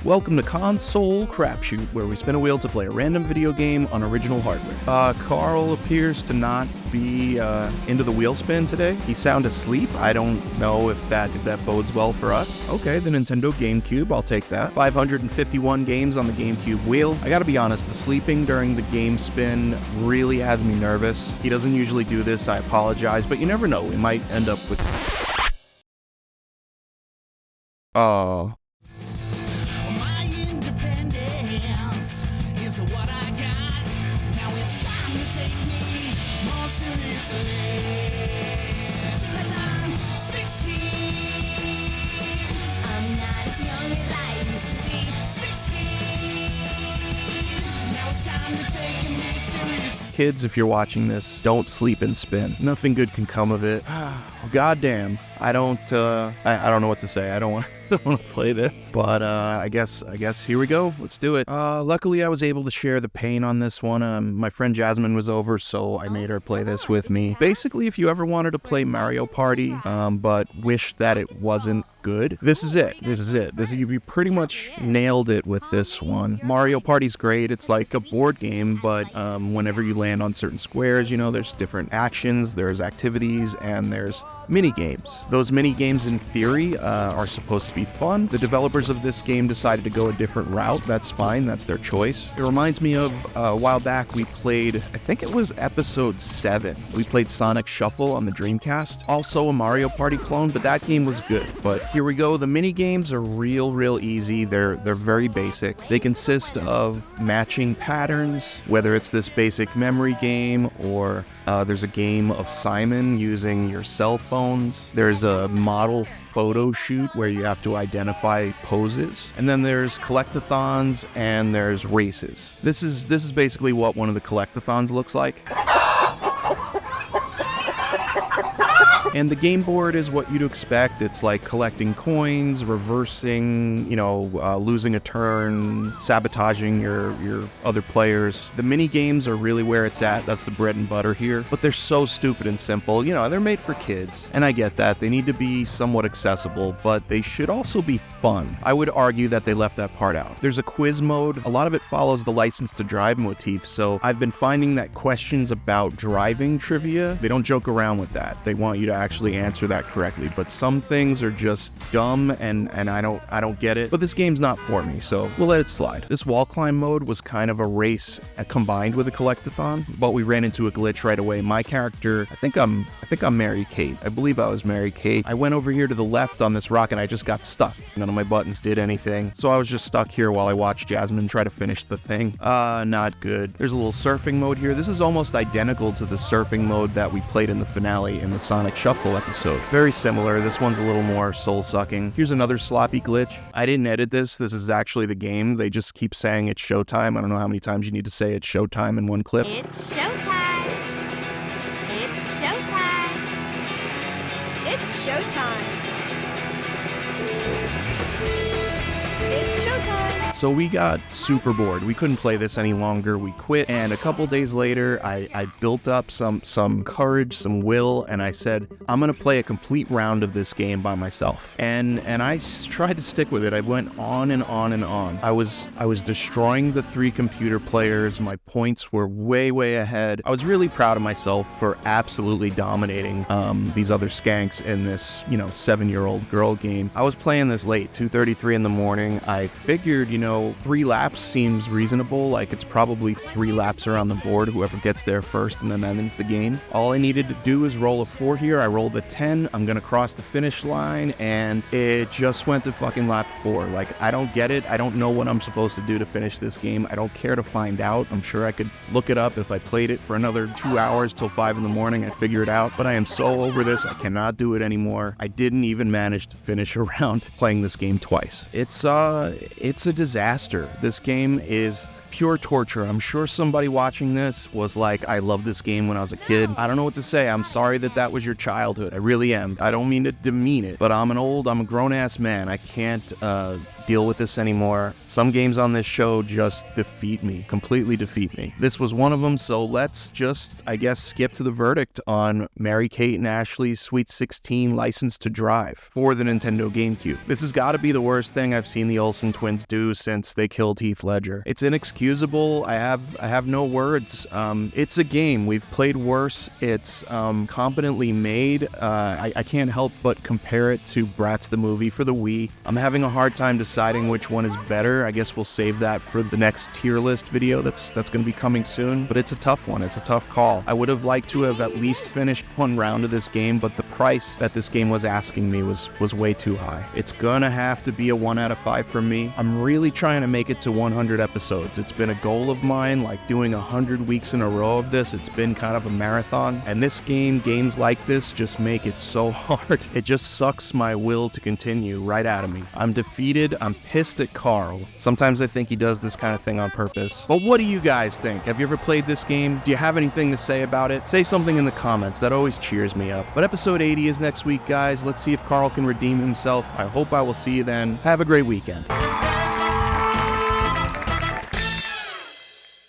Welcome to Console Crapshoot, where we spin a wheel to play a random video game on original hardware. Carl appears to not be into the wheel spin today. He sound asleep. I don't know if that bodes well for us. Okay, the Nintendo Gamecube, I'll take that. 551 games on the Gamecube wheel. I gotta be honest, the sleeping during the game spin really has me nervous. He doesn't usually do this, I apologize, but you never know, we might end up with... Oh. What I got, now it's time to take me more seriously. 'Cause I'm 16, I'm not as young as I used to be. 16, now it's time to take me seriously. Kids, if you're watching this, don't sleep and spin. Nothing good can come of it. Goddamn. I don't know what to say. I don't want to play this, but I guess here we go. Let's do it. Luckily I was able to share the pain on this one. My friend Jasmine was over, so I made her play this with me. Basically, if you ever wanted to play Mario Party, but wished that it wasn't good, this is it. You pretty much nailed it with this one. Mario Party's great. It's like a board game, but whenever you land on certain squares, you know, there's different actions, there's activities, and there's mini games. Those mini games, in theory, are supposed to be fun. The developers of this game decided to go a different route. That's fine. That's their choice. It reminds me of a while back we played, I think it was Ep.79. We played Sonic Shuffle on the Dreamcast. Also a Mario Party clone, but that game was good. But here we go. The mini games are real easy. They're very basic. They consist of matching patterns, whether it's this basic memory game or there's a game of Simon using your cell phones. There's a model photo shoot where you have to identify poses, and then there's collectathons and there's races. This is basically what one of the collectathons looks like. And the game board is what you'd expect. It's like collecting coins, reversing, losing a turn, sabotaging your other players. The mini games are really where it's at. That's the bread and butter here. But they're so stupid and simple. They're made for kids. And I get that. They need to be somewhat accessible, but they should also be fun. I would argue that they left that part out. There's a quiz mode. A lot of it follows the License to Drive motif, so I've been finding that questions about driving trivia, they don't joke around with that. They want you to actually answer that correctly, but some things are just dumb and I don't get it. But this game's not for me, so we'll let it slide. This wall climb mode was kind of a race combined with a collectathon, but we ran into a glitch right away. My character, I think I'm Mary Kate. I believe I was Mary Kate. I went over here to the left on this rock and I just got stuck. None of my buttons did anything, so I was just stuck here while I watched Jasmine try to finish the thing. Not good. There's a little surfing mode here. This is almost identical to the surfing mode that we played in the finale in the Sonic Shuffle episode. Very similar. This one's a little more soul-sucking. Here's another sloppy glitch. I didn't edit this. This is actually the game. They just keep saying it's showtime. I don't know how many times you need to say it's showtime in one clip. It's showtime. It's showtime. It's showtime. It's showtime. So we got super bored. We couldn't play this any longer. We quit, and a couple days later, I built up some courage, some will, and I said, I'm gonna play a complete round of this game by myself. And I tried to stick with it. I went on and on and on. I was destroying the 3 computer players. My points were way ahead. I was really proud of myself for absolutely dominating these other skanks in this 7-year-old girl game. I was playing this late, 2:33 in the morning. I figured 3 laps seems reasonable. Like, it's probably 3 laps around the board. Whoever gets there first, and then that ends the game. All I needed to do is roll a 4 here. I rolled a 10. I'm gonna cross the finish line, and it just went to fucking lap 4. Like, I don't get it. I don't know what I'm supposed to do to finish this game. I don't care to find out. I'm sure I could look it up if I played it for another 2 hours till 5 in the morning. I'd figure it out. But I am so over this. I cannot do it anymore. I didn't even manage to finish a round playing this game twice. It's a disaster. This game is pure torture. I'm sure somebody watching this was like, I love this game when I was a kid. I don't know what to say. I'm sorry that was your childhood. I really am. I don't mean to demean it, but I'm a grown-ass man. I can't deal with this anymore. Some games on this show just defeat me, completely defeat me. This was one of them, so let's just, I guess, skip to the verdict on Mary-Kate and Ashley's Sweet 16 License to Drive for the Nintendo GameCube. This has got to be the worst thing I've seen the Olsen twins do since they killed Heath Ledger. It's inexcusable. I have no words. It's a game. We've played worse. It's competently made. I can't help but compare it to Bratz the movie for the Wii. I'm having a hard time deciding which one is better. I guess we'll save that for the next tier list video that's going to be coming soon, but it's a tough one. It's a tough call. I would have liked to have at least finished one round of this game, but the price that this game was asking me was way too high. It's gonna have to be a 1 out of 5 for me. I'm really trying to make it to 100 episodes. It's been a goal of mine, like doing 100 weeks in a row of this. It's been kind of a marathon, and games like this just make it so hard. It just sucks my will to continue right out of me. I'm defeated. I'm pissed at Carl. Sometimes I think he does this kind of thing on purpose. But what do you guys think? Have you ever played this game? Do you have anything to say about it? Say something in the comments. That always cheers me up. But episode 80 is next week, guys. Let's see if Carl can redeem himself. I hope I will see you then. Have a great weekend.